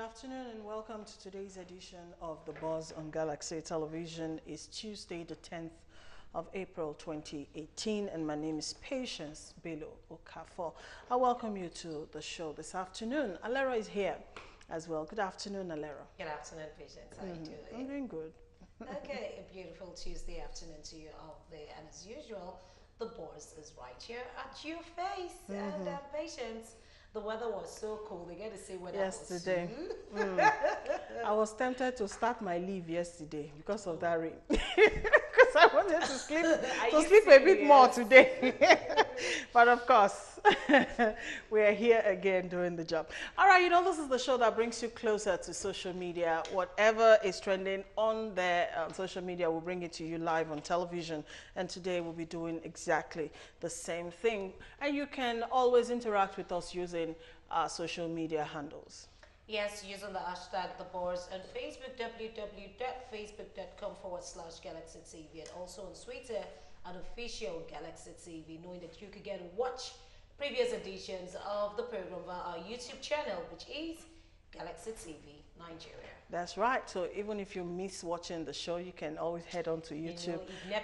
afternoon and welcome to today's edition of The Buzz on Galaxy Television. It's Tuesday, the 10th of April 2018, and my name is Patience Bello Okafor. I welcome you to the show this afternoon. Alera is here as well. Good afternoon, Alera. Good afternoon, Patience. How are you doing? I'm doing good. Okay, a beautiful Tuesday afternoon to you out there. And as usual, the Buzz is right here at your face. And Patience, the weather was so cold. They get to say weather yesterday. I was tempted to start my leave yesterday because of that rain. Because I wanted to sleep a bit more today. But of course, we are here again doing the job. All right, you know, this is the show that brings you closer to social media. Whatever is trending on there on social media, we'll bring it to you live on television. And today we'll be doing exactly the same thing. And you can always interact with us using our social media handles. Yes, using the hashtag The Buzz on Facebook, www.facebook.com/Galaxy TV, and also on Twitter at official Galaxy TV, knowing that you could get and watch previous editions of the program via our YouTube channel, which is Galaxy TV Nigeria. That's right. So even if you miss watching the show, you can always head on to YouTube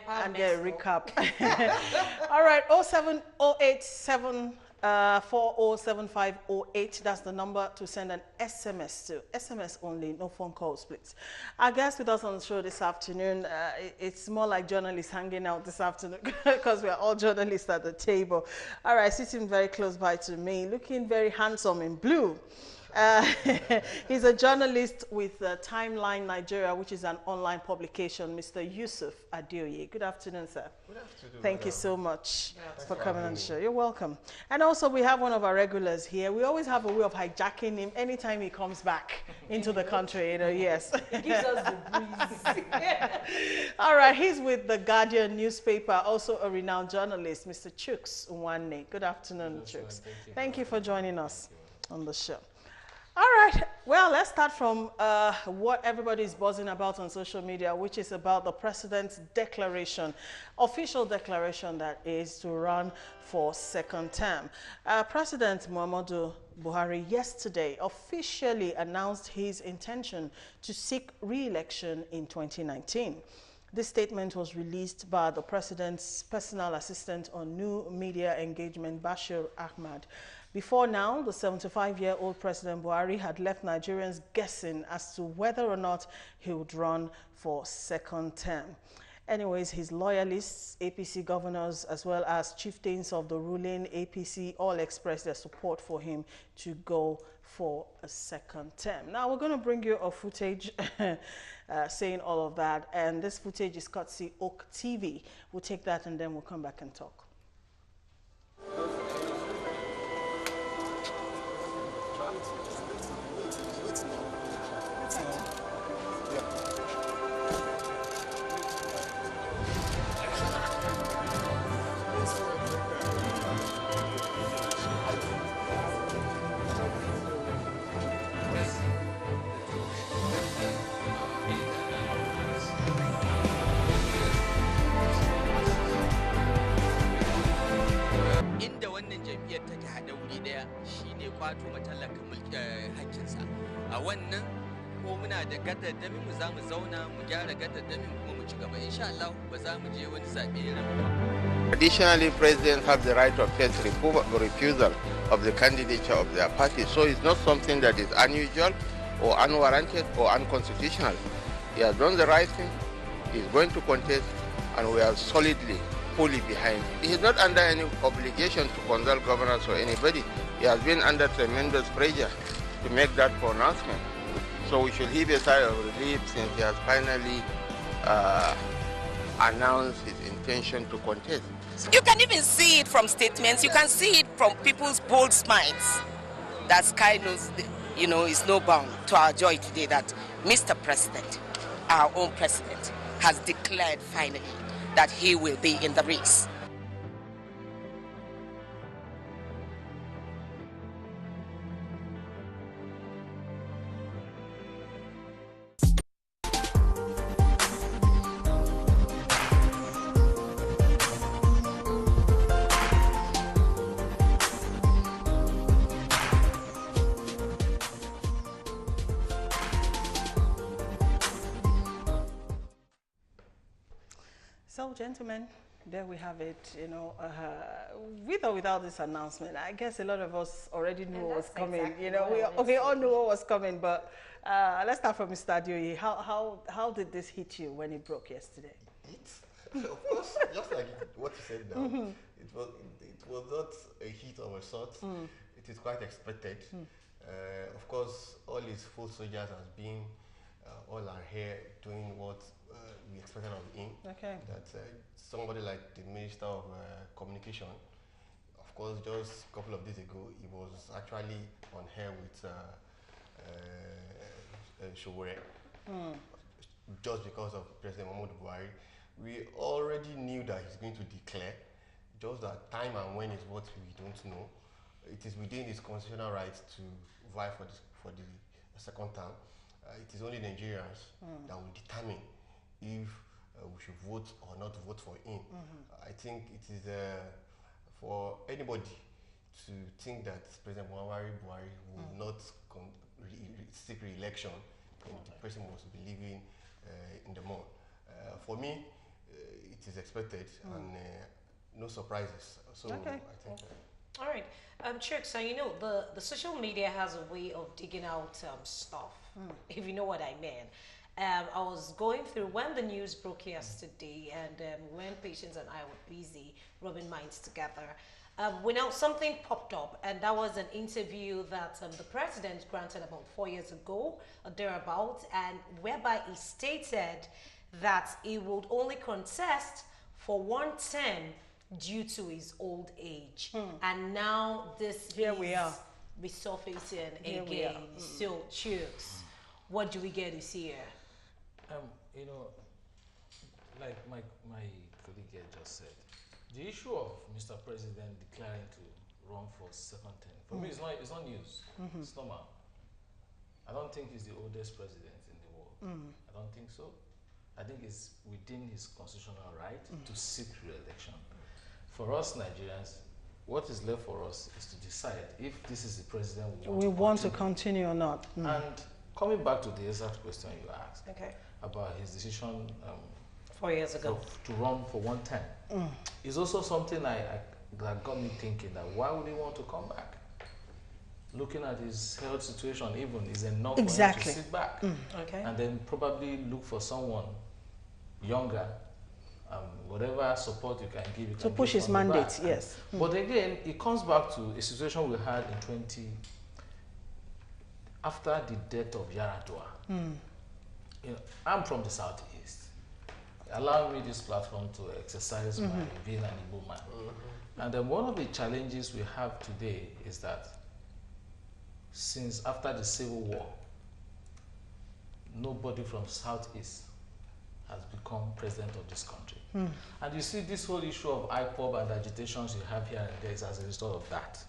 and get a recap. All right, 07087 407508. That's the number to send an SMS to. SMS only, no phone calls, please. Our guest with us on the show this afternoon, it's more like journalists hanging out this afternoon because we are all journalists at the table. All right, sitting very close by to me, looking very handsome in blue. He's a journalist with Timeline Nigeria, which is an online publication, Mr. Yusuf Adeoye. Good afternoon, sir. Good afternoon. Thank you so much for coming on the show. You're welcome. And also, we have one of our regulars here. We always have a way of hijacking him anytime he comes back into the country, you know, yes. It gives us the breeze. All right, he's with the Guardian newspaper, also a renowned journalist, Mr. Chuks Nwanne. Good afternoon, Chuks. Thank you for joining us on the show. All right, well, let's start from what everybody is buzzing about on social media, which is about the president's declaration, official declaration that is to run for second term. President Muhammadu Buhari yesterday officially announced his intention to seek re-election in 2019. This statement was released by the president's personal assistant on new media engagement, Bashir Ahmad. Before now, the 75-year-old President Buhari had left Nigerians guessing as to whether or not he would run for second term. Anyways, his loyalists, APC governors, as well as chieftains of the ruling APC all expressed their support for him to go for a second term. Now, we're going to bring you a footage saying all of that, and this footage is courtesy Oak TV. We'll take that and then we'll come back and talk. kwato matallaka hakkinsa a wannan ko muna da gaddamin mu za mu zauna mu gyara gaddamin kuma mu ci gaba insha Allah ba za mu je wani zabe irin. Additionally, presidents have the right of first refusal of the candidature of their party, so it's not something that is unusual or unwarranted or unconstitutional. He has done the right thing, he's going to contest, and we are solidly, fully behind. He is not under any obligation to consult governors or anybody. He has been under tremendous pressure to make that pronouncement. So we should heave a sigh of relief since he has finally announced his intention to contest. You can even see it from statements. You can see it from people's bold smiles. That sky knows, you know, is no bound to our joy today that Mr. President, our own president, has declared finally that he will be in the race. So, gentlemen, there we have it. You know, with or without this announcement, I guess a lot of us already knew what was coming. Exactly, you know, we all knew what was coming. But let's start from Mr. Adioye. How did this hit you when it broke yesterday? Of course, just like what you said now, it was not a hit of a sort. It is quite expected. Of course, all his full soldiers has been all are here doing what we expected of him. Okay. That somebody like the Minister of Communication, of course, just a couple of days ago, he was actually on air with Showore, just because of President Muhammadu Buhari. We already knew that he's going to declare, just that time and when is what we don't know. It is within his constitutional rights to vie for the second term. It is only Nigerians that will determine if we should vote or not vote for him. I think it is for anybody to think that President Buhari will not seek re-election, and the person must be living in the mud. For me, it is expected and no surprises. So Okay. I think. All right, Chuck, so you know the social media has a way of digging out stuff, if you know what I mean. I was going through when the news broke yesterday, and when Patience and I were busy rubbing minds together, something popped up, and that was an interview that the president granted about 4 years ago, or thereabout, and whereby he stated that he would only contest for one term due to his old age. And now this Here is we are. resurfacing Here we again. are. So, Chooks, what do we get to see here? You know, like my colleague here just said, the issue of Mr. President declaring to run for second term, for me, it's not news. It's normal. I don't think he's the oldest president in the world. I don't think so. I think it's within his constitutional right to seek re-election. For us Nigerians, what is left for us is to decide if this is the president We want to continue or not. And coming back to the exact question you asked about his decision 4 years ago to run for one term, is also something that got me thinking that why would he want to come back? Looking at his health situation even is enough for him to sit back and then probably look for someone younger, whatever support you can give. You To can push give his from the mandate, back. yes. But again, it comes back to a situation we had in after the death of Yaradua. You know, I'm from the southeast. Allow me this platform to exercise my being an Igbo man. And then one of the challenges we have today is that since after the Civil War, nobody from Southeast has become president of this country. And you see this whole issue of IPOB and agitations you have here and there is as a result of that.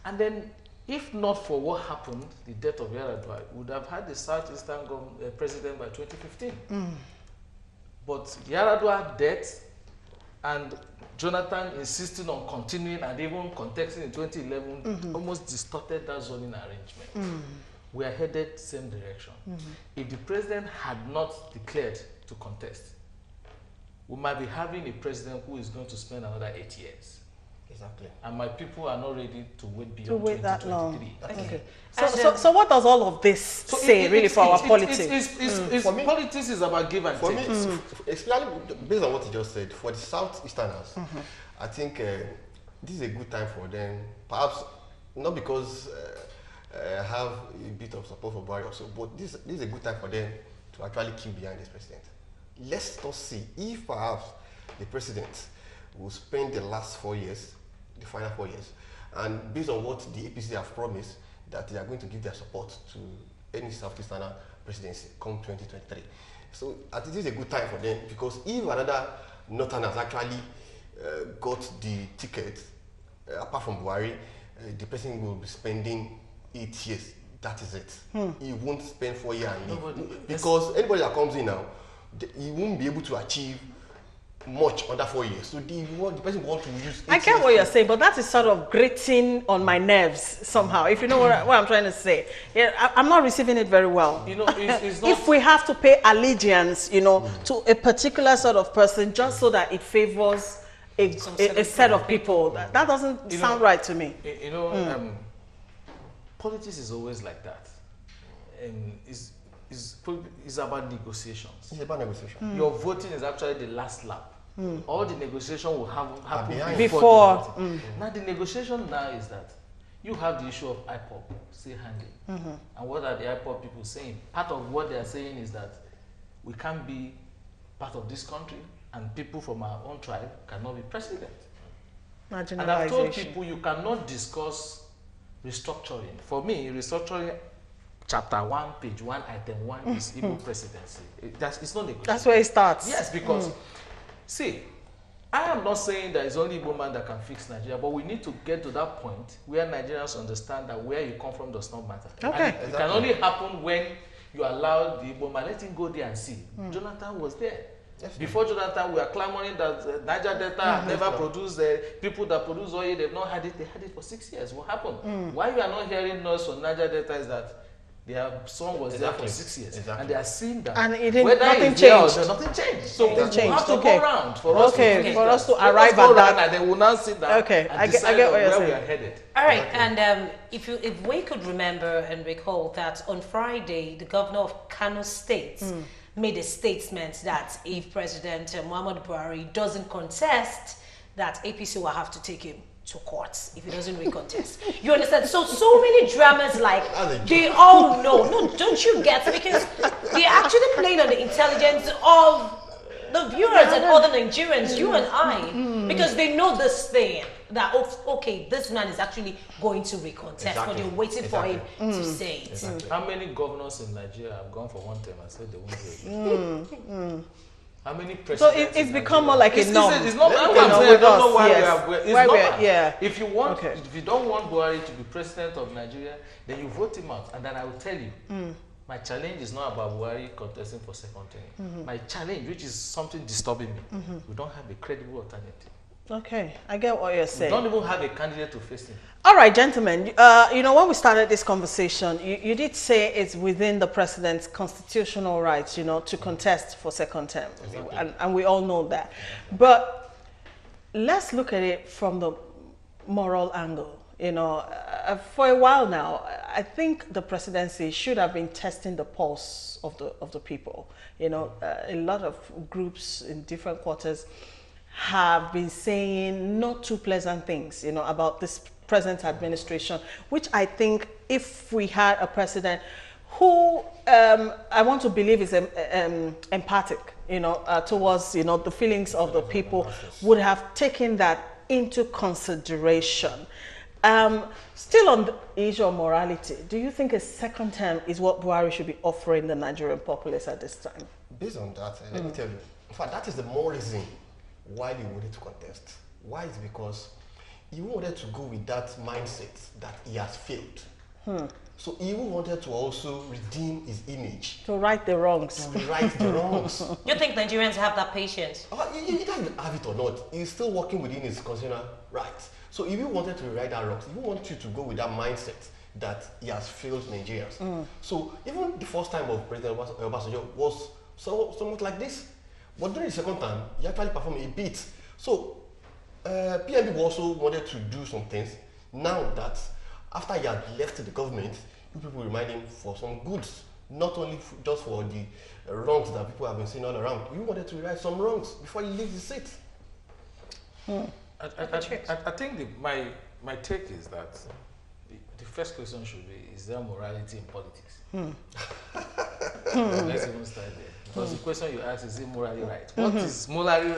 And then if not for what happened, the death of Yaradua, we would have had the Southeastern president by 2015. But Yaradua death and Jonathan insisting on continuing and even contesting in 2011 almost distorted that zoning arrangement. We are headed same direction. If the president had not declared to contest, we might be having a president who is going to spend another 8 years. Exactly. And my people are not ready to wait beyond To wait that long. 2023. Okay. So what does all of this say really for our politics? For me, politics is about give and For take. me, especially based on what you just said, for the Southeasterners, I think this is a good time for them. Perhaps not because I have a bit of support for Buhari also, but this is a good time for them to actually queue behind this president. Let's just see if perhaps the president will spend the last 4 years, the final 4 years, and based on what the APC have promised, that they are going to give their support to any Southeasterner presidency come 2023. So I think this is a good time for them, because if another Northern has actually got the ticket, apart from Buhari, the person will be spending 8 years. That is it. He won't spend 4 years and leave. Because anybody that comes in now, he won't be able to achieve much under 4 years. So the person wants to use. I get what you're saying, but that is sort of grating on my nerves somehow. If you know what I'm trying to say, yeah, I'm not receiving it very well. You know, it's not. If we have to pay allegiance, you know, to a particular sort of person just so that it favors a set of people, that doesn't sound right to me. You know, politics is always like that. It's about negotiations. It's about negotiation. Your voting is actually the last lap. All the negotiation will happen before. Now the negotiation now is that you have the issue of IPOB still hanging. And what are the IPOB people saying? Part of what they are saying is that we can't be part of this country and people from our own tribe cannot be president. And I've told people you cannot discuss restructuring. For me, restructuring chapter 1, page 1, item 1 is Igbo presidency. It's not negotiable. That's where it starts. Yes, because, see, I am not saying that it's only Igbo man that can fix Nigeria, but we need to get to that point where Nigerians understand that where you come from does not matter. Okay. And it can only happen when you allow the Igbo man, let him go there and see. Jonathan was there. Yes, before Jonathan, we are clamoring that Niger Delta have never produced people that produce oil, they've not had it. They had it for 6 years. What happened? Why you are not hearing noise from Niger Delta is that their son was there for 6 years, and they are seeing that. And it didn't, nothing changed. Nothing changed. So we have to go around for us to arrive at that. And then we'll now sit down and decide where we are headed. All right, and if we could remember and recall that on Friday, the governor of Kano State made a statement that if President Muhammadu Buhari doesn't contest, that APC will have to take him to courts if he doesn't recontest. You understand? So many dramas, like they all know. No, don't you get it? Because they're actually playing on the intelligence of the viewers and other Nigerians, you and I, because they know this thing that okay, this man is actually going to recontest, but they're waiting for him to say it. How many governors in Nigeria have gone for one term and said they won't do it? How many presidents? So it's become more like a norm. It's not. I don't know why we are. Yeah. If you want, if you don't want Buhari to be president of Nigeria, then you vote him out, and then I will tell you. My challenge is not about Buhari contesting for second term. My challenge, which is something disturbing me, we don't have a credible alternative. Okay, I get what you're saying. We don't even have a candidate to face him. All right, gentlemen, you know, when we started this conversation, you did say it's within the president's constitutional rights, you know, to contest for second term. Exactly. And we all know that. But let's look at it from the moral angle. You know, for a while now, I think the presidency should have been testing the pulse of the people. You know, a lot of groups in different quarters have been saying not too pleasant things, you know, about this present administration, which I think if we had a president who I want to believe is empathic, you know, towards, you know, the feelings of the people, would have taken that into consideration. Still on the issue of morality, do you think a second term is what Buhari should be offering the Nigerian populace at this time? Based on that, let me tell you, in fact, that is the more reason why he wanted to contest. Why? Is because he wanted to go with that mindset that he has failed. So he wanted to also redeem his image. To right the wrongs. To right the wrongs. You think Nigerians have that patience? He doesn't have it or not. He's still working within his constitutional rights. So if he wanted to rewrite that wrongs, he wanted you to go with that mindset that he has failed Nigerians. So even the first time of President Obasanjo was somewhat like this. But during the second time, he actually performed a bit. So PNB also wanted to do some things. Now that after he had left the government, people remind him for some goods, not only just for the wrongs that people have been seeing all around. He wanted to rewrite some wrongs before he leaves the seat. I think my take is that the first question should be, is there morality in politics? Let's even start there. Because the question you ask is it morally right? What is morally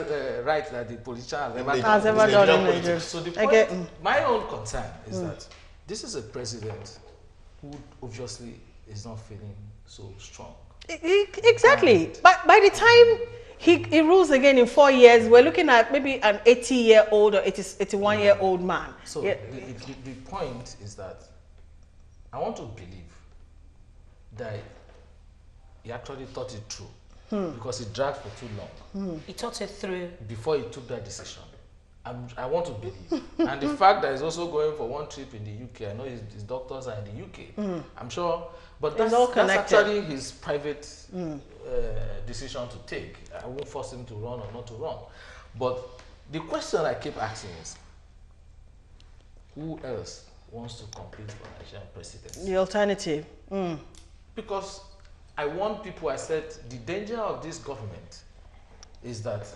right that the politician has ever done in Nigeria? So the point, my own concern is that this is a president who obviously is not feeling so strong. Exactly. But by the time he rules again in 4 years, we're looking at maybe an 80-year-old or 81-year-old man. So the point is that I want to believe that he actually thought it through. because it dragged for too long. He thought it through. Before he took that decision. I want to believe. And the fact that he's also going for one trip in the UK, I know his doctors are in the UK. I'm sure, but that's actually his private decision to take. I won't force him to run or not to run. But the question I keep asking is, who else wants to compete for Nigerian presidency? The alternative. Because I warned people, I said, the danger of this government is that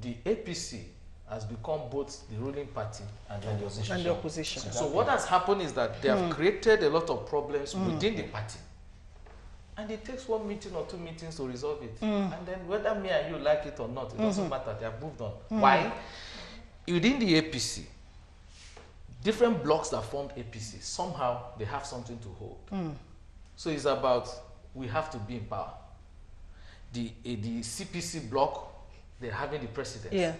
the APC has become both the ruling party and the opposition. So what has happened is that they have created a lot of problems within the party. And it takes 1 meeting or 2 meetings to resolve it. And then whether me and you like it or not, it doesn't matter. They have moved on. Why? Within the APC, different blocks that formed APC, somehow they have something to hold. So it's about, we have to be in power. The CPC block, they're having the president.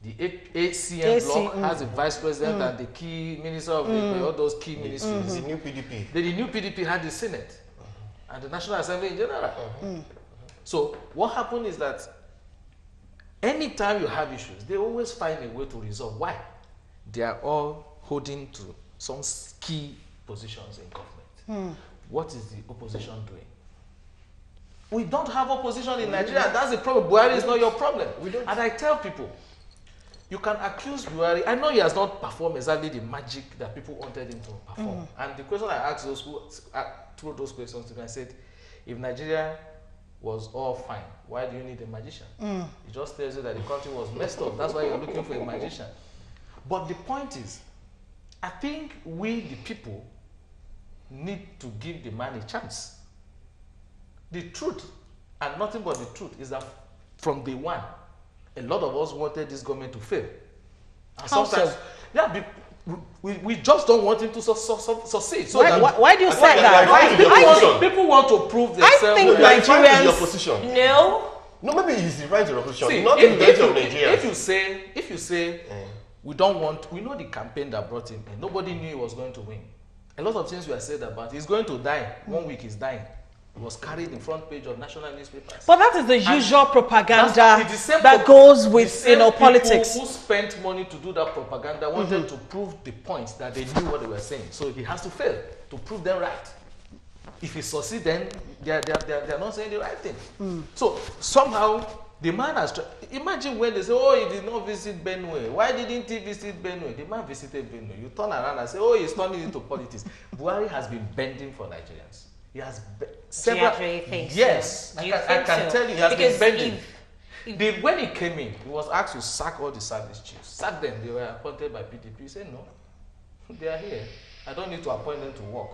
The ACM block has a vice president and the key minister of all those key ministries. The new PDP. The new PDP had the Senate and the National Assembly in general. So what happened is that anytime you have issues, they always find a way to resolve. Why? They are all holding to some key positions in government. What is the opposition doing? We don't have opposition in Nigeria. That's the problem. Buhari is not your problem. And I tell people, you can accuse Buhari. I know he has not performed exactly the magic that people wanted him to perform. And the question I asked those who threw those questions to me, I said, if Nigeria was all fine, why do you need a magician? It just tells you that the country was messed up. That's why you're looking for a magician. But the point is, I think we, the people, need to give the man a chance. The truth, and nothing but the truth, is that from day one, a lot of us wanted this government to fail. And how so? Yeah, we just don't want him to succeed. So why do you say that? People want to prove themselves. I think Nigerians... The opposition. No, maybe it's the right to the opposition. See, not the majority of Nigerians. If you say we don't want, we know the campaign that brought him in. Nobody knew he was going to win. A lot of things were said about he's going to die. 1 week he's dying. It was carried in front page of national newspapers. But that is the usual propaganda that goes with politics. People who spent money to do that propaganda wanted to prove the point that they knew what they were saying. So he has to fail to prove them right. If he succeeds, then they are not saying the right thing. So somehow the man has imagine when they say, oh, he did not visit Benue. Why didn't he visit Benue? The man visited Benue. You turn around and say, oh, he's turning into politics. Buhari has been bending for Nigerians. He has several. Do you actually think yes, so? I can tell you, he has been bending. When he came in, he was asked to sack all the service chiefs. Sack them. They were appointed by PDP. He said, no, they are here. I don't need to appoint them to work.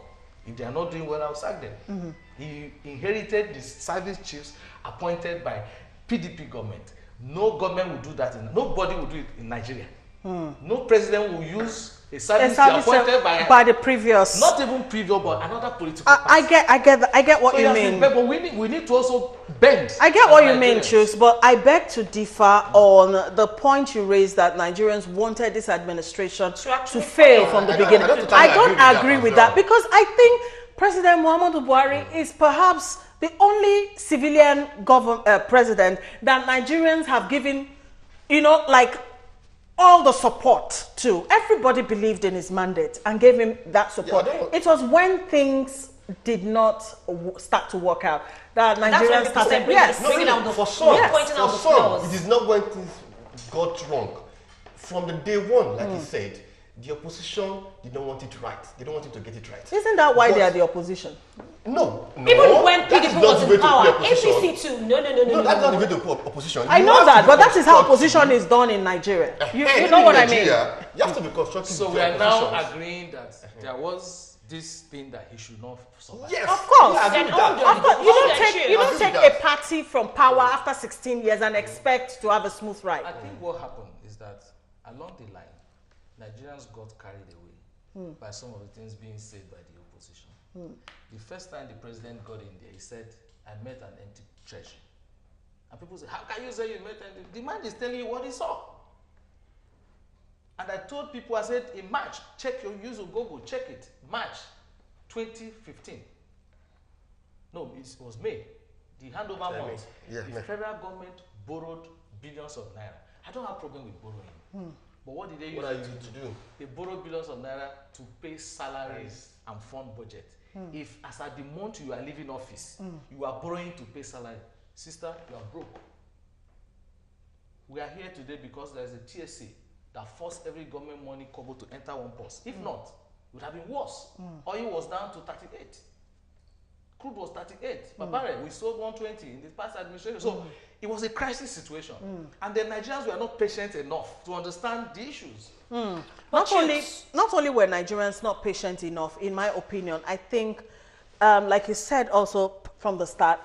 If they are not doing well, I'll sack them. He inherited the service chiefs appointed by PDP government. No government will do that. Nobody will do it in Nigeria. No president will use a service appointed by the previous, not even previous, but another political party. I get what you mean. But we need to also bend. I get what you mean, Chus, but I beg to differ on the point you raised that Nigerians wanted this administration to fail from the beginning. I don't agree with that because I think President Muhammadu Buhari is perhaps the only civilian president that Nigerians have given, like all the support to. Everybody believed in his mandate and gave him that support. It was when things did not start to work out that Nigerians started bringing out the pointing out the flaws. It is not when things got wrong. From the day one, like he said, the opposition did not want it right. They don't want him to get it right. Isn't that why they are the opposition? No. Even when PDP was in power, APC too. No. That's not the way to opposition. I know that, but that is how opposition is done in Nigeria. You know what I mean? You have to be constructive. So we are now agreeing that there was this thing that he should not survive. Yes, of course. You don't take a party from power after 16 years and expect to have a smooth ride. I think what happened is that along the line, Nigerians got carried away by some of the things being said by the opposition. The first time the president got in there, he said, I met an empty treasury. And people say, how can you say you met an empty? The man is telling you what he saw. And I told people, I said, in March, check your use of Google, check it. March 2015. No, it was May. the handover months, Yeah, the federal government borrowed billions of naira. I don't have problem with borrowing. But what did they use it to do? They borrowed billions of naira to pay salaries and fund budget. If as at the month you are leaving office, you are borrowing to pay salary, sister, you are broke. We are here today because there is a TSA that forced every government money kobo to enter one purse. If not, it would have been worse. Oil was down to 38. Crude was 38. But we sold 120 in the past administration. So it was a crisis situation. And the Nigerians were not patient enough to understand the issues. Not only were Nigerians not patient enough, in my opinion, I think, like you said also from the start,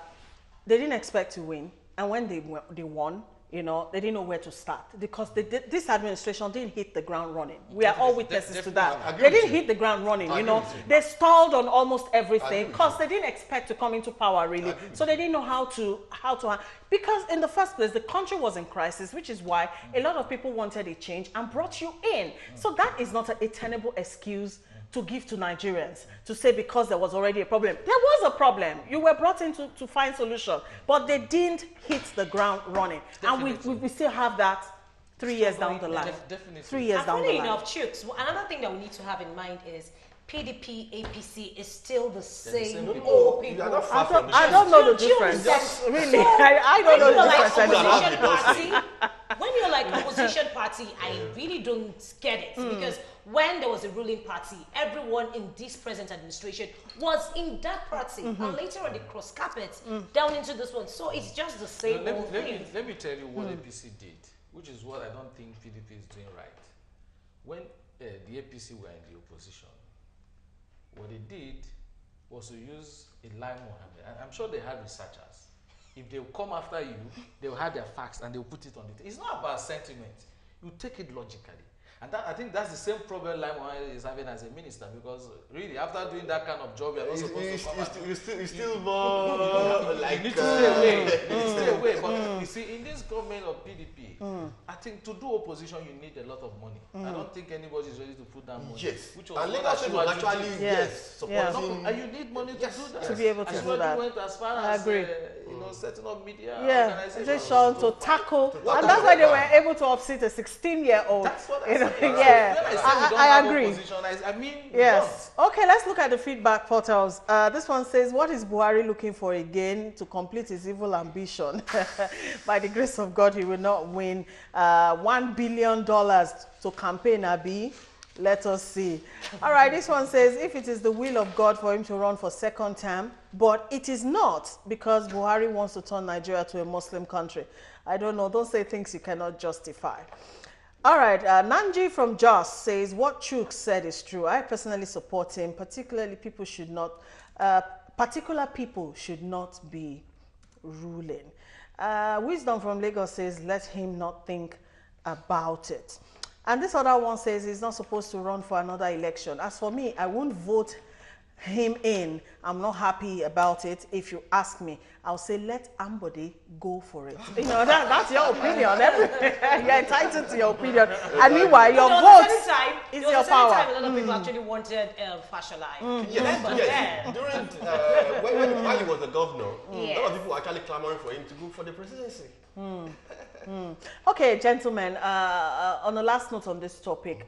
they didn't expect to win. And when they won, you know, they didn't know where to start because this administration didn't hit the ground running. We are all witnesses to that. They didn't hit the ground running, you know. They stalled on almost everything because they didn't expect to come into power really. So they didn't know how to because in the first place, the country was in crisis, which is why a lot of people wanted a change and brought you in. So that is not a tenable excuse to give to Nigerians, to say because there was already a problem. There was a problem. You were brought in to find solution, but they didn't hit the ground running. Definitely. And we still have that 3 years down the line. Definitely. 3 years down the line. Funny enough, Chooks, another thing that we need to have in mind is PDP, APC is still the same old people. I don't know the difference. Really, I don't know the difference. When you're like opposition party, I really don't get it because when there was a ruling party, everyone in this present administration was in that party, and later on they cross carpet down into this one. So it's just the same old thing. Let me tell you what APC did, which is what I don't think PDP is doing right. When the APC were in the opposition, what they did was to use Eli Mohammed, and I'm sure they had researchers. If they will come after you, they will have their facts and they will put it on the table. It's not about sentiment. You take it logically. And I think that's the same problem Lai Mohammed is having as a minister, because really, after doing that kind of job, you're not supposed to come. It's still more like... You need to stay away. You need to stay away. But you see, in this government of PDP, I think to do opposition, you need a lot of money. I don't think anybody is ready to put that money. Yes. Which was and leadership was actually, supporting... And you need money to do that. To be able to do that. Went as far as, setting up media organizations to tackle. And that's why they were able to upset a 16-year-old. That's what I said. I agree. I mean, yes. Okay, let's look at the feedback portals. This one says, what is Buhari looking for again to complete his evil ambition? By the grace of God, he will not win $1 billion to campaign, Abi. Let us see. All right, this one says, if it is the will of God for him to run for second term, but it is not, because Buhari wants to turn Nigeria to a Muslim country. I don't know. Don't say things you cannot justify. All right, Nanji from Jos says, what Chuk said is true. I personally support him. Particularly, particular people should not be ruling. Wisdom from Lagos says, let him not think about it. And this other one says he's not supposed to run for another election. As for me, I won't vote him in. I'm not happy about it. If you ask me, I'll say let somebody go for it. You know, that's your opinion. You're entitled to your opinion. And meanwhile, your vote is your power. Time, a lot of people actually wanted Fasholai. Yes. During while he was the governor, a lot of people were actually clamoring for him to go for the presidency. Okay, gentlemen, on the last note on this topic,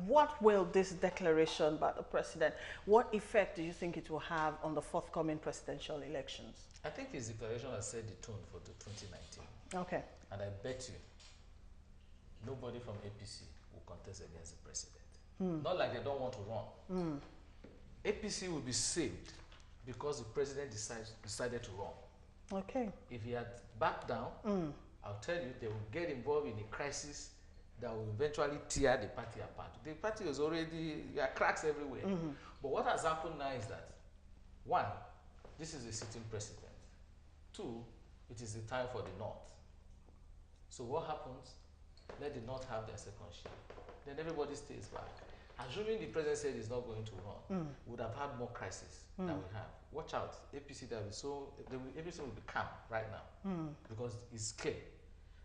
what will this declaration by the president, what effect do you think it will have on the forthcoming presidential elections? I think his declaration has set the tone for the 2019. Okay. And I bet you nobody from APC will contest against the president. Not like they don't want to run. APC will be saved because the president decided to run. Okay. If he had backed down, I'll tell you, they will get involved in a crisis that will eventually tear the party apart. The party was already, there are cracks everywhere. But what has happened now is that, one, this is a sitting president. Two, it is the time for the North. So what happens? Let the North have their second share. Then everybody stays back. Assuming the president said he's not going to run, we would have had more crisis than we have. Watch out, APC everything will be calm right now because it's clear.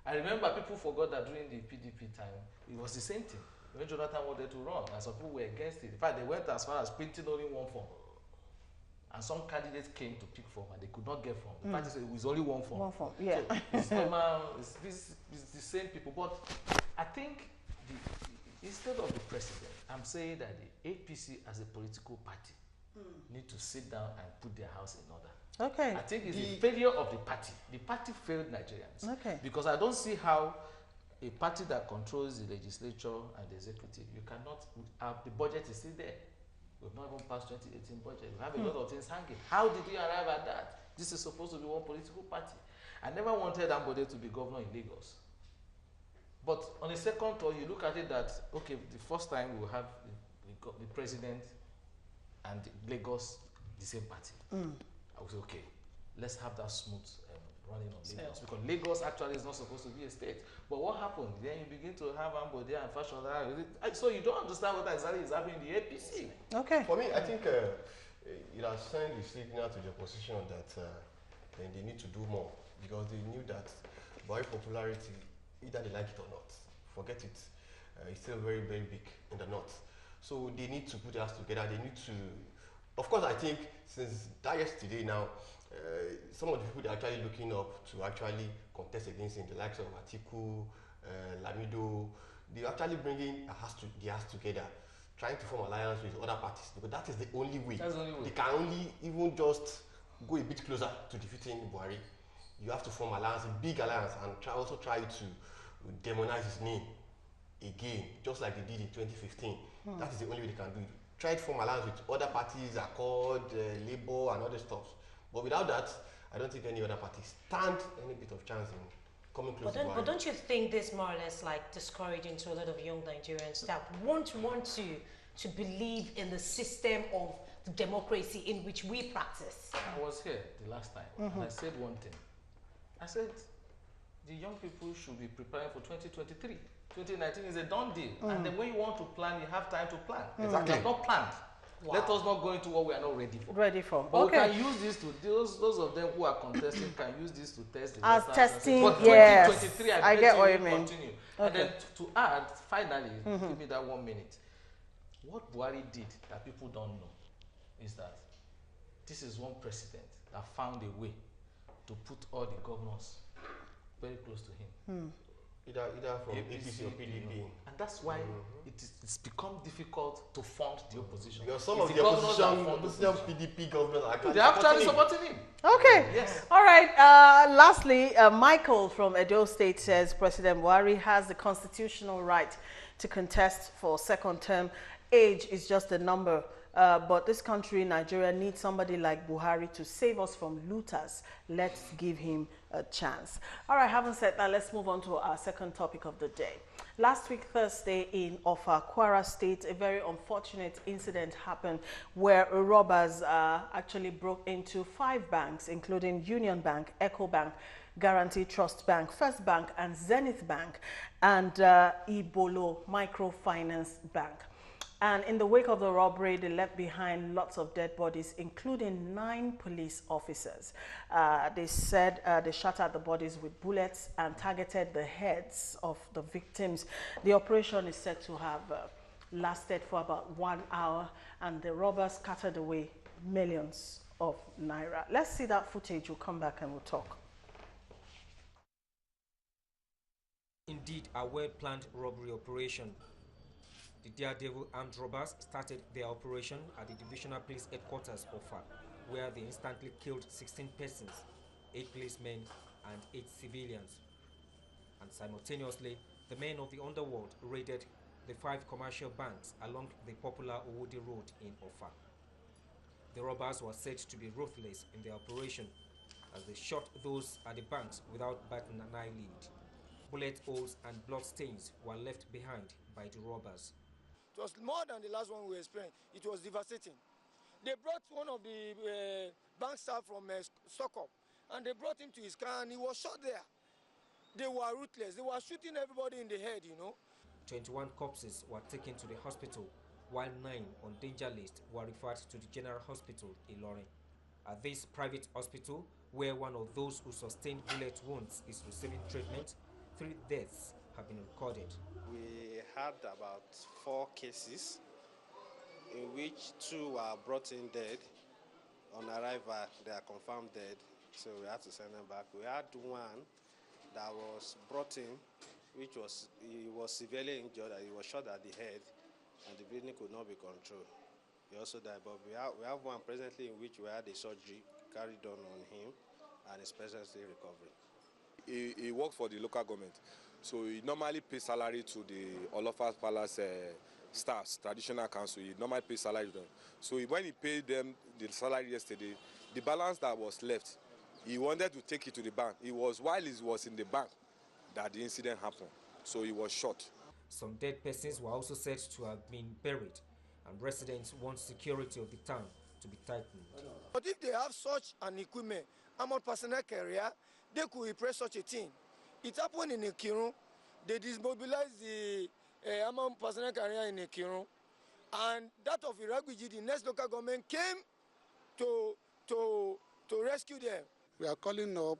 I remember people forgot that during the PDP time, it was the same thing. When Jonathan wanted to run, and some people were against it. In fact, they went as far as printing only one form. and some candidates came to pick form and they could not get form. The party said it was only one form. One form, yeah. So it's normal, it's the same people. But I think instead of the president, I'm saying that the APC as a political party need to sit down and put their house in order. Okay. I think it's the failure of the party. The party failed Nigerians. Okay. Because I don't see how a party that controls the legislature and the executive, you cannot, the budget is still there. We've not even passed 2018 budget. We have a lot of things hanging. How did we arrive at that? This is supposed to be one political party. I never wanted Ambode to be governor in Lagos. But on the second thought, you look at it that, okay, the first time we will have the president and Lagos the same party. I was okay, let's have that smooth running of Lagos. Because Lagos actually is not supposed to be a state. But what happened? Then you begin to have Ambode and Fashion. So you don't understand what exactly is happening in the APC. Okay. For me, I think it has sent the signal to the opposition that then they need to do more, because they knew that Buhari popularity, either they like it or not, forget it, it's still very, very big in the north. So they need to put their hands together. They need to, of course, I think since that yesterday now, some of the people they're actually looking up to actually contest against him, the likes of Atiku, Lamido, they're actually bringing their hands together, trying to form alliance with other parties, because that is the only way. That's the only way. They can only even just go a bit closer to defeating Buhari. You have to form alliance, a big alliance, and also try to demonize his name again, just like they did in 2015. That is the only way they can do it. Try to form alliance with other parties, Accord, Labour, and other stuff. But without that, I don't think any other party stand any bit of chance in coming close to Buhari. But don't you think this more or less like discouraging to a lot of young Nigerians that want to believe in the system of democracy in which we practice? I was here the last time, and I said one thing. I said the young people should be preparing for 2023. 2019 is a done deal. And then when you want to plan, you have time to plan. Exactly. It's not planned. Wow. Let us not go into what we are not ready for. But okay. We can use this to, those of them who are contesting can use this to test the as testing, but yes. 2023, I get what you mean. Continue. Okay. And then to add, finally, give me that 1 minute. What Buhari did that people don't know is that this is one president that found a way to put all the governors very close to him. Either from APC or PDP. And that's why it's become difficult to fund the opposition. Because some of the opposition PDP governments are actually they're actually supporting him. Okay. Yes. All right. Lastly, Michael from Edo State says President Buhari has the constitutional right to contest for second term. Age is just a number. But this country, Nigeria, needs somebody like Buhari to save us from looters. Let's give him a chance. All right, having said that, let's move on to our second topic of the day. Last week, Thursday, in Offa, Kwara State, a very unfortunate incident happened where robbers actually broke into 5 banks, including Union Bank, Eco Bank, Guarantee Trust Bank, First Bank, and Zenith Bank, and Ibolo Microfinance Bank. And in the wake of the robbery, they left behind lots of dead bodies, including 9 police officers. They said they shot at the bodies with bullets and targeted the heads of the victims. The operation is said to have lasted for about 1 hour, and the robbers scattered away millions of naira. Let's see that footage. We'll come back and we'll talk. Indeed, a well-planned robbery operation. The Daredevil armed robbers started their operation at the Divisional Police Headquarters of Offa, where they instantly killed 16 persons, 8 policemen and 8 civilians. And simultaneously, the men of the underworld raided the 5 commercial banks along the popular Owode Road in Offa. The robbers were said to be ruthless in their operation as they shot those at the banks without batting an eyelid. Bullet holes and blood stains were left behind by the robbers. It was more than the last one we experienced. It was devastating. They brought one of the bank staff from Stockholm, and they brought him to his car, and he was shot there. They were ruthless. They were shooting everybody in the head, you know. 21 corpses were taken to the hospital, while 9 on danger list were referred to the General Hospital in Ilorin. At this private hospital, where one of those who sustained bullet wounds is receiving treatment, 3 deaths have been recorded. We had about 4 cases in which 2 were brought in dead. on arrival, they are confirmed dead, so we had to send them back. We had one that was brought in, he was severely injured, and he was shot at the head, and the bleeding could not be controlled. He also died, but we have one presently in which we had a surgery carried on him, and is presently recovering. He works for the local government, so he normally pays salary to the Olofas Palace staffs, traditional council. He normally pays salary to them. So when he paid them the salary yesterday, the balance that was left, he wanted to take it to the bank. While he was in the bank that the incident happened, so he was shot. Some dead persons were also said to have been buried, and residents want security of the town to be tightened. But if they have such an equipment, armored personnel carrier, they could repress such a thing. It happened in Ikirun. They dismobilized the armored personnel carrier in Ikirun, and that of Iraqiji, the next local government came to rescue them. We are calling up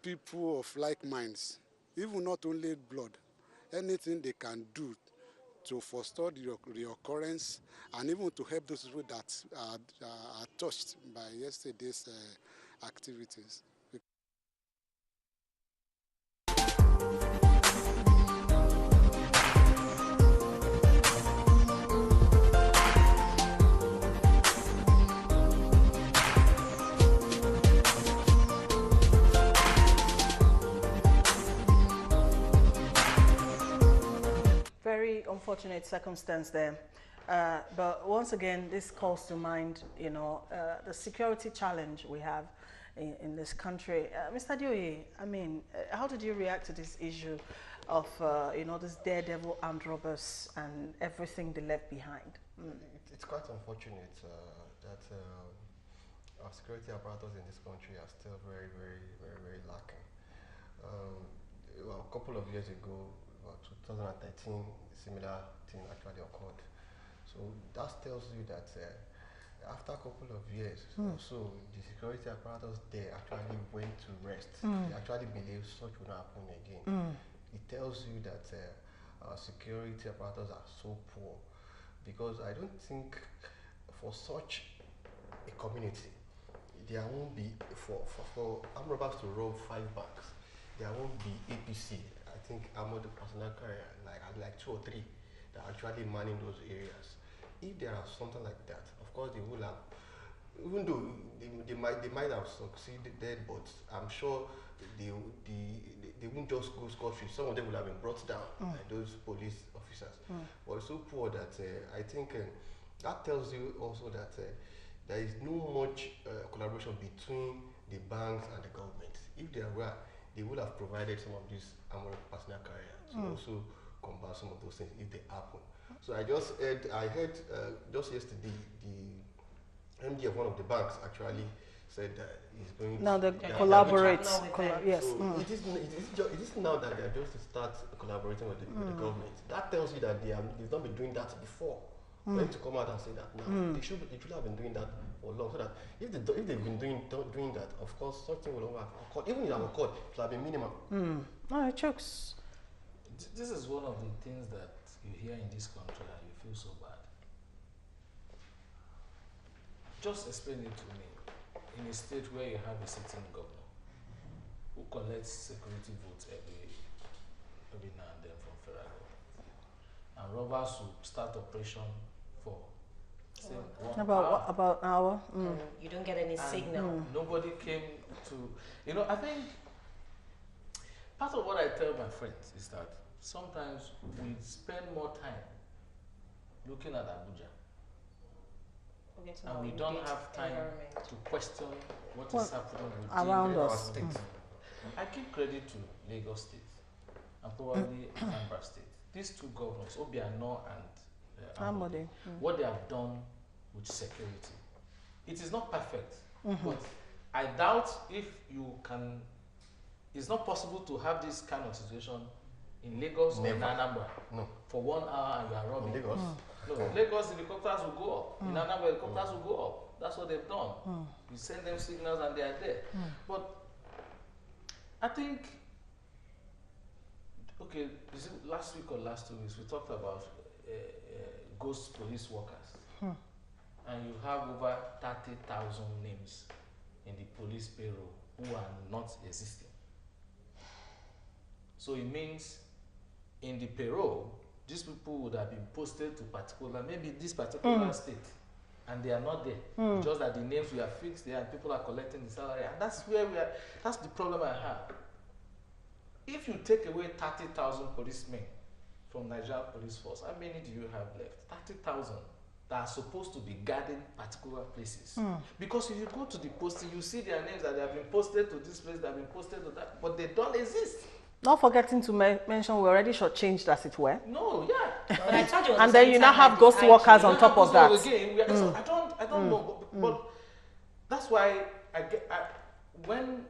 people of like minds, even not only blood, anything they can do to forestall the reoccurrence and even to help those people that are touched by yesterday's activities. Very unfortunate circumstance there. But once again, this calls to mind, the security challenge we have in this country. Mr. Dioye, I mean, how did you react to this issue of, this daredevil armed robbers and everything they left behind? It's quite unfortunate that our security apparatus in this country are still very, very, very, very lacking. A couple of years ago, 2013, similar thing actually occurred. So that tells you that after a couple of years, also the security apparatus there actually went to rest. They actually believe such will not happen again. It tells you that our security apparatus are so poor, because I don't think for such a community there won't be for armed robbers to rob 5 banks. There won't be APC. I think armored personnel carrier like 2 or 3 that are actually manning those areas. If there are something like that, of course they will have, even though they might have succeeded, but I'm sure they won't just go scot-free. Some of them will have been brought down by those police officers. But it's so poor that I think that tells you also that there is no much collaboration between the banks and the government. If there were, they would have provided some of these armored personnel carriers to also combat some of those things if they happen. So I heard just yesterday, the MD of one of the banks actually said that he's going to collaborate. Yes. So it is now that they are just to start collaborating with the government. That tells you that they've not been doing that before. For them to come out and say that now, they should have been doing that for long. So that if they've been doing that, of course, something will not have occurred. Even in our court, it will have been minimal. No, it chokes. This is one of the things that you hear in this country and you feel so bad. Just explain it to me. In a state where you have a sitting governor who collects security votes every now and then from federal government, and robbers will start operation for say about an hour. You don't get any signal. Nobody came to, I think part of what I tell my friends is that sometimes we spend more time looking at Abuja, and we don't have time to question what is happening around our us. state. I give credit to Lagos State and probably Anambra State. These 2 governors, Obiano and Ambode, what they have done with security. It is not perfect, but I doubt if you can. It's not possible to have this kind of situation in Lagos or in Anambra for 1 hour and you are robbing. Lagos? No, Lagos helicopters will go up. In Anambra, helicopters will go up. That's what they've done. You send them signals and they are there. But I think, okay, last week or last 2 weeks, we talked about ghost police workers. and you have over 30,000 names in the police payroll who are not existing. So it means in the payroll, these people would have been posted to particular, maybe this particular state, and they are not there. Just that the names we are fixed there and people are collecting the salary. And that's where we are, that's the problem I have. If you take away 30,000 policemen from Nigerian police force, how many do you have left? 30,000 that are supposed to be guarding particular places. Because if you go to the posting, you see their names that they have been posted to this place, they have been posted to that, but they don't exist. Not forgetting to mention, we already shortchanged, as it were. No, yeah. But I told you, and then you now have ghost workers on top of that. Again, I don't know, but that's why when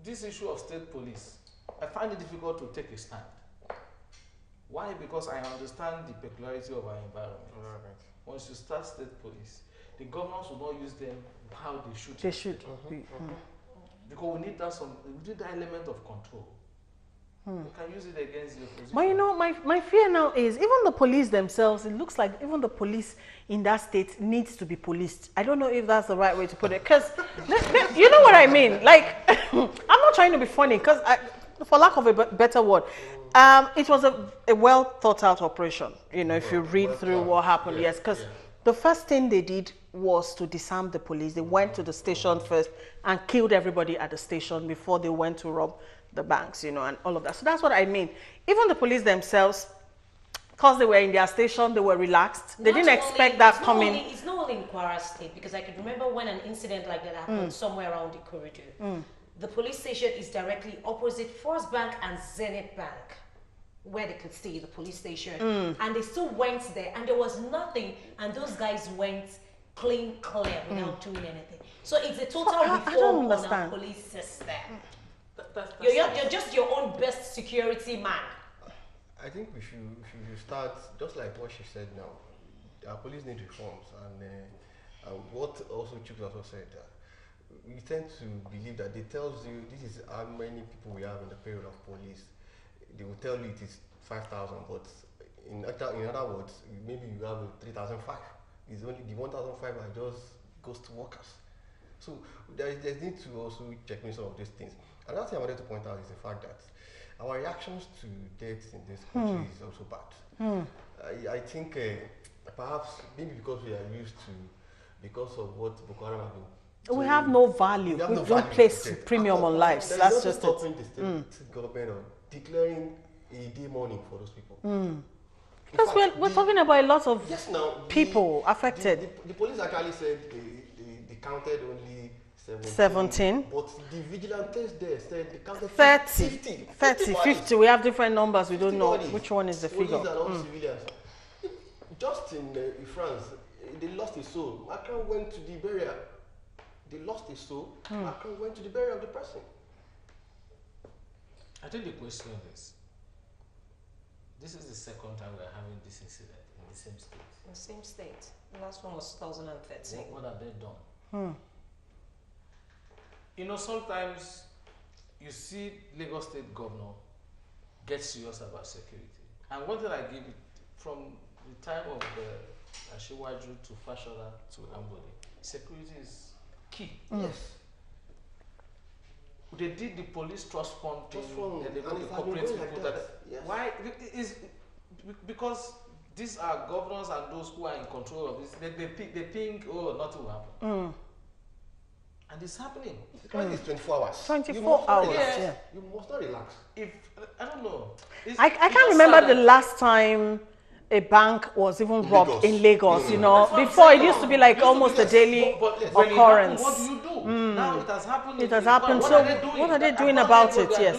this issue of state police, I find it difficult to take a stand. Why? Because I understand the peculiarity of our environment. Once you start state police, the governors will not use them how they should. They should. Because we need that element of control. We can use it against the opposition. But you know, my fear now is even the police themselves, it looks like even the police in that state needs to be policed. I don't know if that's the right way to put it. Because, you know what I mean? Like, I'm not trying to be funny, because for lack of a better word, it was a well thought out operation. You know, if you read through what happened, yes, because the first thing they did was to disarm the police. They went to the station first and killed everybody at the station before they went to rob the banks, you know, and all of that. So that's what I mean. Even the police themselves, because they were in their station, they were relaxed. They didn't expect that coming. It's not only in Kwara State, because I could remember when an incident like that happened somewhere around the corridor. The police station is directly opposite First Bank and Zenith Bank, where they could see the police station. And they still went there, and there was nothing, and those guys went clear without doing anything. So it's a total reform on our police system. You're just your own best security man. I think we should start just like what she said now. Our police need reforms, and what also Chuks also said, we tend to believe that they tells you this is how many people we have in the payroll of police. They will tell you it is 5,000, but in other words, maybe you have 3,005. It's only the 1,005 are just ghost workers. So there's need to also check in some of these things. Another thing I wanted to point out is the fact that our reactions to deaths in this country is also bad. I think perhaps maybe because we are used to, because of what Boko Haram have been. We have no value. We don't place premium on lives. That's just stopping the state government on declaring a day mourning for those people. Because we're talking about a lot of people affected. The police actually said they counted only 17. But the vigilantes there said they counted 50. We have different numbers. We don't know which one is the figure. Police and all civilians. Just in France, they lost a soul. Macron went to the burial. They lost a soul. Macron went to the burial of the person. I think the question is, this is the second time we are having this incident in the same state. In the same state. The last one was 2013. What have they done? You know, sometimes you see Lagos State Governor get serious about security. And one thing I give it, from the time of the Ashiwaju to Fashola to Ambode, security is key. Yes. They did the police trust fund thing, and they got the corporate people that. Yes. Why? Because these are governors and those who are in control of this. They think, oh, nothing will happen. And it's happening. It's 24 hours. 24 hours. Yeah. You must not relax. I don't know. I can't remember the last time a bank was even robbed in Lagos, you know. Before it used to be like almost a daily occurrence. What do you do? Now it has happened. It has happened. So what are they doing about it? Yes.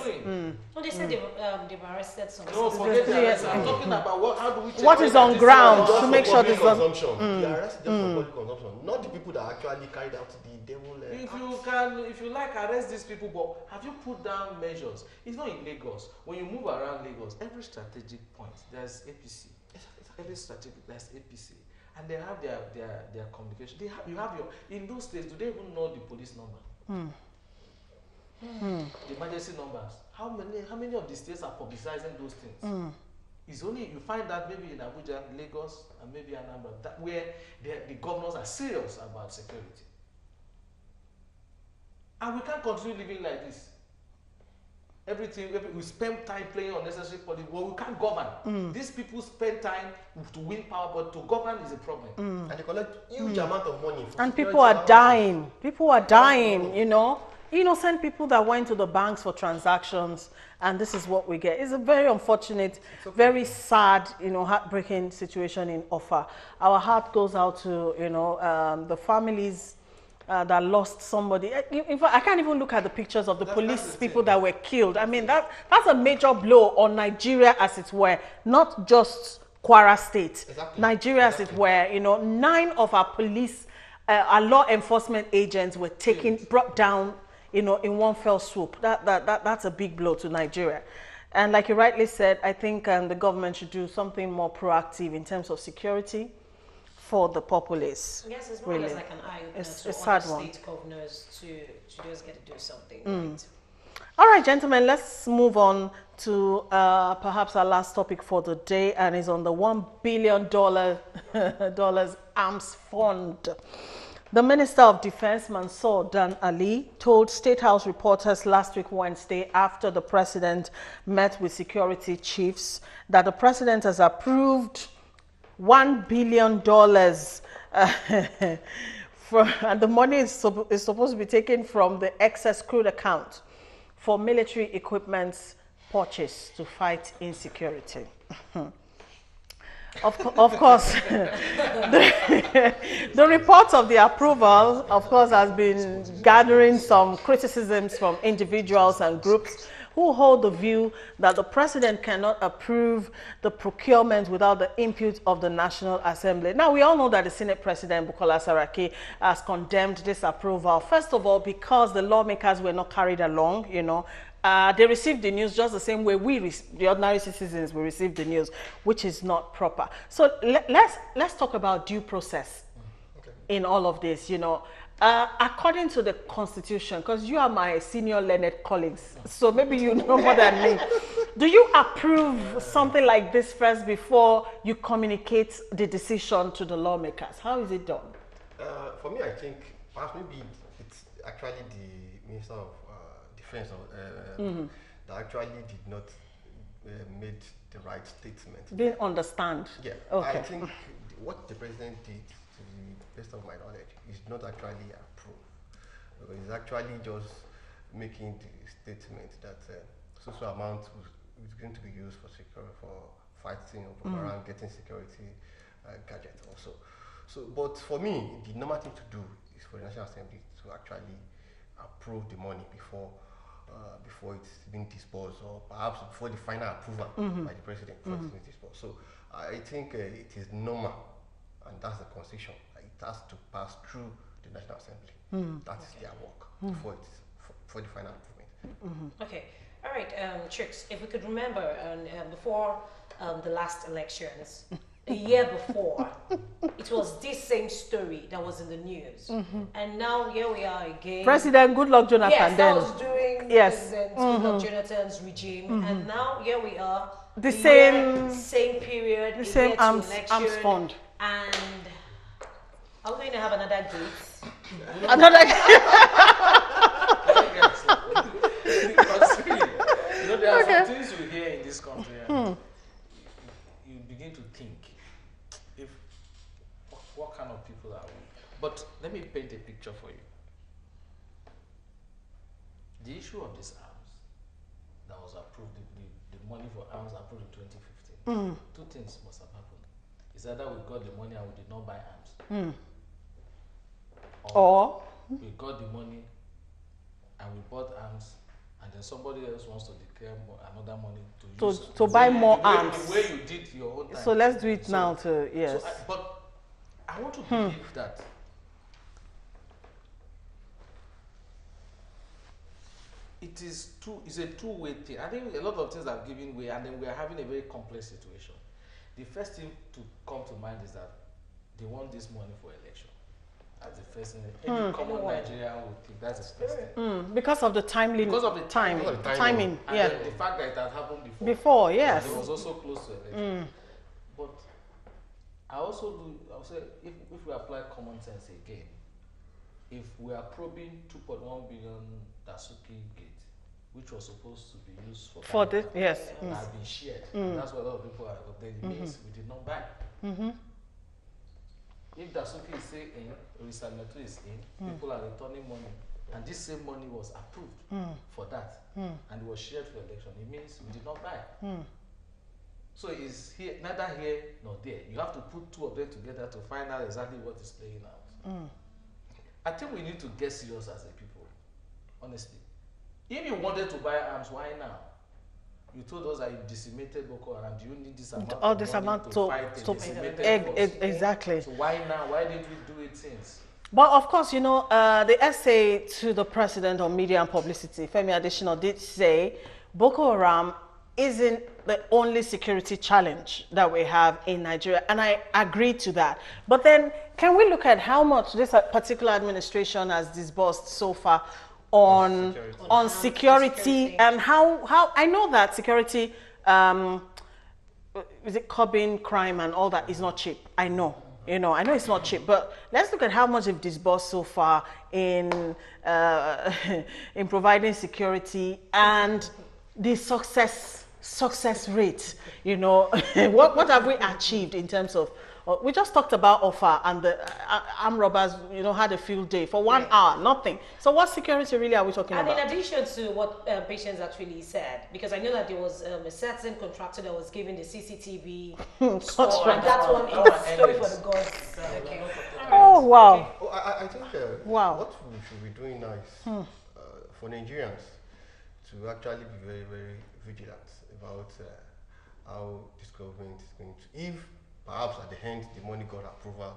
No, they said they've arrested some. No, forget the arrest. I'm talking about how do we check what is on ground to make sure this consumption. They arrest them for public consumption, not the people that actually carried out the devil. If you like, arrest these people, but have you put down measures? It's not in Lagos. When you move around Lagos, every strategic point there's APC. Every strategic there's APC, and they have their communication. You have your in those states. Do they even know the police number? The emergency numbers. How many of the states are publicizing those things? It's only, you find that maybe in Abuja, Lagos, and maybe Anambra, that where the governors are serious about security. And we can't continue living like this. Everything, we spend time playing unnecessary politics. Well, we can't govern. These people spend time to win power, but to govern is a problem. And they collect huge amount of money. And people are dying. People are dying, you know. Innocent people that went to the banks for transactions, and this is what we get. It's a very unfortunate, very sad, heartbreaking situation in Offa. Our heart goes out to, the families that lost somebody. In fact, I can't even look at the pictures of the police people that were killed. I mean, that's a major blow on Nigeria, as it were, not just Kwara State. Exactly. Nigeria, as it were. 9 of our police, our law enforcement agents were brought down, in one fell swoop. That's a big blow to Nigeria. And like you rightly said, I think the government should do something more proactive in terms of security for the populace. Yes, it's more or less like an eye-opener to other state governors to just get to do something. Right? All right, gentlemen, let's move on to perhaps our last topic for the day, and is on the $1 billion arms fund. The Minister of Defense, Mansour Dan Ali, told State House reporters last week Wednesday, after the president met with security chiefs, that the president has approved $1 billion and the money is supposed to be taken from the excess crude account for military equipment purchase to fight insecurity. Of course, the report of the approval, of course, has been gathering some criticisms from individuals and groups who hold the view that the president cannot approve the procurement without the input of the National Assembly. Now, we all know that the Senate President, Bukola Saraki, has condemned this approval. First of all, because the lawmakers were not carried along, they received the news just the same way the ordinary citizens will receive the news, which is not proper. So let's talk about due process in all of this, according to the Constitution, because you are my senior learned colleagues, so maybe you know more than me. Do you approve something like this first before you communicate the decision to the lawmakers? How is it done? For me, I think perhaps maybe it's actually the Minister of Defense that actually did not made the right statement. Didn't understand. Yeah. Okay. I think what the president did, to the best of my knowledge, is not actually approved. It's actually just making the statement that social amount is going to be used for fighting around getting security gadgets also. So, but for me, the normal thing to do is for the National Assembly to actually approve the money before it's being disbursed, or perhaps before the final approval by the president before it's being disbursed. So I think it is normal, and that's the constitution. It has to pass through the National Assembly. That is their work before the final approval. Okay. All right, Chicks, if we could remember, before the last elections, a year before, it was this same story that was in the news. And now here we are again. President Goodluck Jonathan. Yes, that was during President Goodluck Jonathan's regime. And now here we are. The same period. The same arms fund. And are we going to have another gate? Another gate. There are some things you hear in this country. You begin to think, what kind of people are we? But let me paint a picture for you. The issue of these arms that was approved, the money for arms approved in 2015, two things must have happened. It's either we got the money and we did not buy arms, or we got the money and we bought arms, and then somebody else wants to declare another money to buy more arms. The way you did your own time. So let's do it now to, yes. But I want to believe that it's a two-way thing. I think a lot of things are giving way, and then we are having a very complex situation. The first thing to come to mind is that they want this money for election. That's the first thing. Any common Nigerian would think that's the first thing. Because of the timing. Because of the timing. Timing. And Yeah. the fact that it had happened before. Before, yes. It was also close to election. But I would say if we apply common sense again, if we are probing 2.1 billion Dasuki gate, which was supposed to be used for this, yes, and has been shared, and that's what a lot of people are. Then it means we did not buy. If Dasuki is say in, Orisametu is in, people are returning money, and this same money was approved for that, and it was shared for election, it means we did not buy. So it's here, neither here nor there. You have to put two of them together to find out exactly what is playing out. I think we need to get serious as a people, honestly. If you wanted to buy arms, why now? You told us that you decimated Boko Haram. Do you need this amount of money to fight a decimated force? Exactly. So why now? Why didn't we do it since? But of course, you know, the essay to the president on media and publicity, Femi Adesina, did say Boko Haram isn't the only security challenge that we have in Nigeria, and I agree to that. But then, can we look at how much this particular administration has disbursed so far on security, and how I know that security, is it curbing crime and all that is not cheap. I know. You know, I know it's not cheap, but let's look at how much they've disbursed so far in in providing security and the success rate. You know, what have we achieved in terms of? We just talked about Offa and the armed robbers, you know, had a field day for 1 hour, nothing. So what security really are we talking about? And in addition to what Patience actually said, because I know that there was a certain contractor that was given the CCTV store, and that one is story for the gods. Okay. Oh, wow. Oh, I think what we should be doing now is for Nigerians to actually be very, very vigilant about how this government is going to, if perhaps at the end the money got approval,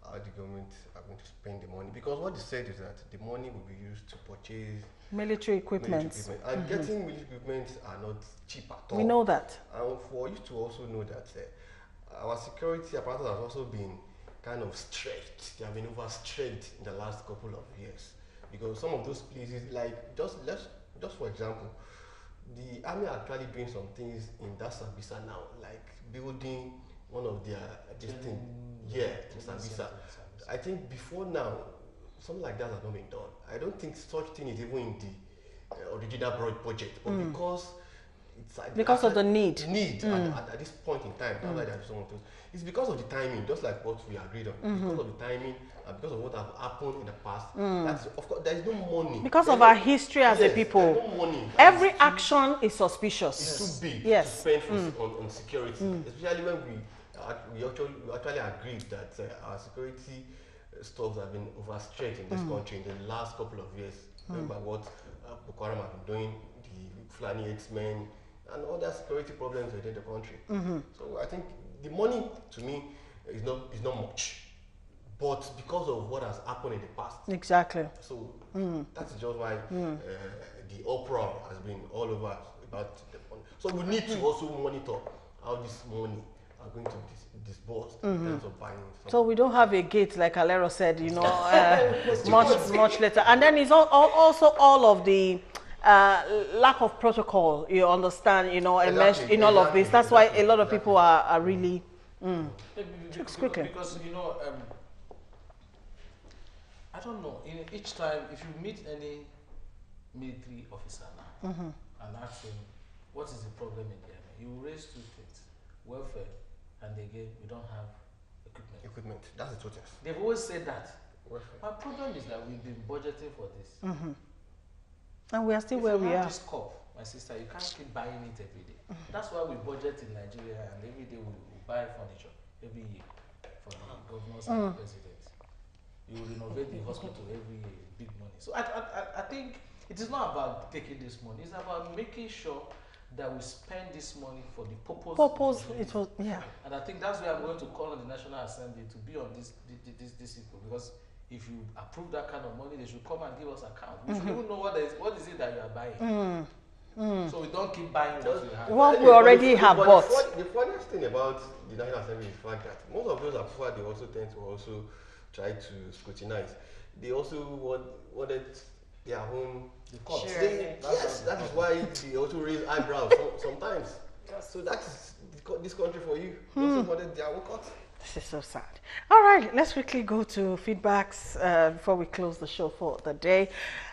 the government are going to spend the money, because what they said is that the money will be used to purchase military equipment. And getting military equipment are not cheap at all. We know that. And for you to also know that our security apparatus has also been kind of stretched. They have been overstretched in the last couple of years, because some of those places, like just for example, the army are actually doing some things in that Sambisa now, like building one of their in Sambisa. I think before now, something like that has not been done. I don't think such thing is even in the original project, but because of the need. At this point in time, that's why there are some of those. It's because of the timing, just like what we agreed on. Because of the timing and because of what has happened in the past. That's, of course, there is no money. Because of our history as a people, no money. Every action is suspicious. It's too big to spend on security, especially when we actually agreed that our security stuff have been overstretched in this country in the last couple of years. Remember what Boko Haram have been doing, the Fulani X-Men, and other security problems within the country. So I think the money, to me, is not much, but because of what has happened in the past. Exactly. So that's just why the uproar has been all over about the money. So we need to also monitor how this money are going to disburse in terms of buying something. So we don't have a gate, like Alero said, you know, much later. And then it's also all of the lack of protocol, you understand, you know, enmeshed in all of this. That's why a lot of people are really quickly. Because, you know, I don't know, each time, if you meet any military officer now and ask him, what is the problem in the army? You raise two things: welfare, and again, we don't have equipment. That's the truth. They've always said that. Welfare. My problem is that we've been budgeting for this. And we are still where we are. This cup, my sister, you can't keep buying it every day. That's why we budget in Nigeria, and every day we buy furniture every year for the governors and the president. You renovate the hospital every year, big money. So I think it is not about taking this money. It's about making sure that we spend this money for the purpose. It was, yeah. And I think that's why I'm going to call on the National Assembly to be on this people, because if you approve that kind of money, they should come and give us account. We should even know what is it that you are buying. So we don't keep buying what we have. What we already have bought. The funniest thing about the National Assembly is the fact that most of those approvals, they also tend to also try to scrutinize. They also wanted their own court. Yes, that is why they also raise eyebrows sometimes. So that is this country for you. They also wanted their own court. This is so sad. All right, let's quickly go to feedbacks before we close the show for the day.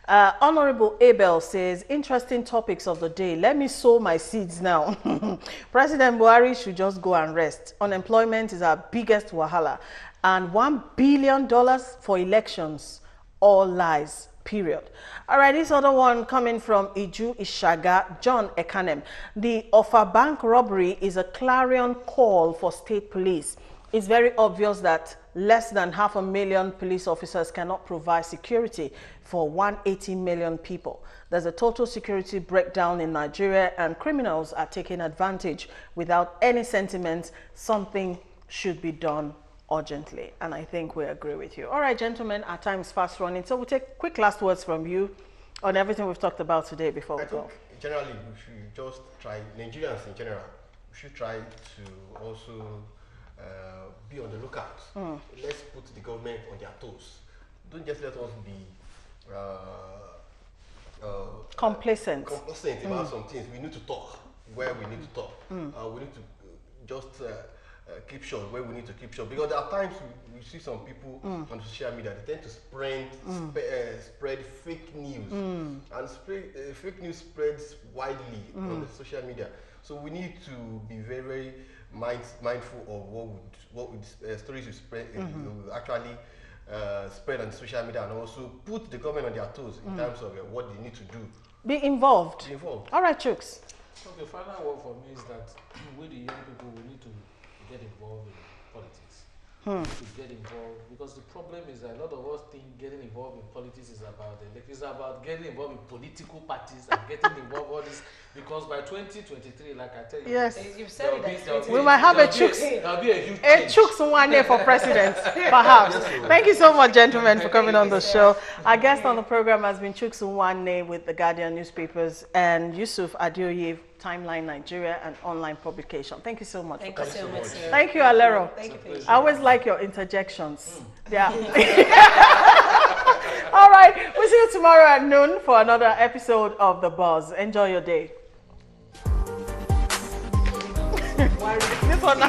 Honorable Abel says, interesting topics of the day. Let me sow my seeds now. President Buhari should just go and rest. Unemployment is our biggest wahala. And $1 billion for elections. All lies. Period. All right, this other one coming from Iju Ishaga, John Ekanem. The Offa Bank robbery is a clarion call for state police. It's very obvious that less than 500,000 police officers cannot provide security for 180 million people. There's a total security breakdown in Nigeria and criminals are taking advantage without any sentiment. Something should be done urgently, and I think we agree with you. All right, gentlemen, our time is fast running, so we'll take quick last words from you on everything we've talked about today before we go. Generally, we should just try, Nigerians in general, we should try to also be on the lookout. Let's put the government on their toes. Don't just let us be complacent about some things. We need to talk where we need to talk. We need to just keep short where we need to keep short, because there are times we see some people on social media, they tend to spread fake news, and fake news spreads widely on the social media. So we need to be very, very mindful of what stories we spread will actually spread on social media, and also put the government on their toes in terms of what they need to do. Be involved. All right, Chooks. Okay, final word for me is that we the young people, we need to get involved in politics. To get involved, because the problem is that a lot of us think getting involved in politics is about it's about getting involved in political parties and getting involved all this, because by 2023, like I tell you, yes, you've said it, we might have a Chooks, one day for president, perhaps. Thank you so much, gentlemen, for coming on the show. Our guest on the program has been Chooks Nwanne with the Guardian newspapers and Yusuf Adeoye, Timeline Nigeria, and online publication. Thank you so much. Thank you so much, sir. Thank you, Alero. Thank you. I always like your interjections. Yeah. All right. We'll see you tomorrow at noon for another episode of The Buzz. Enjoy your day. This one.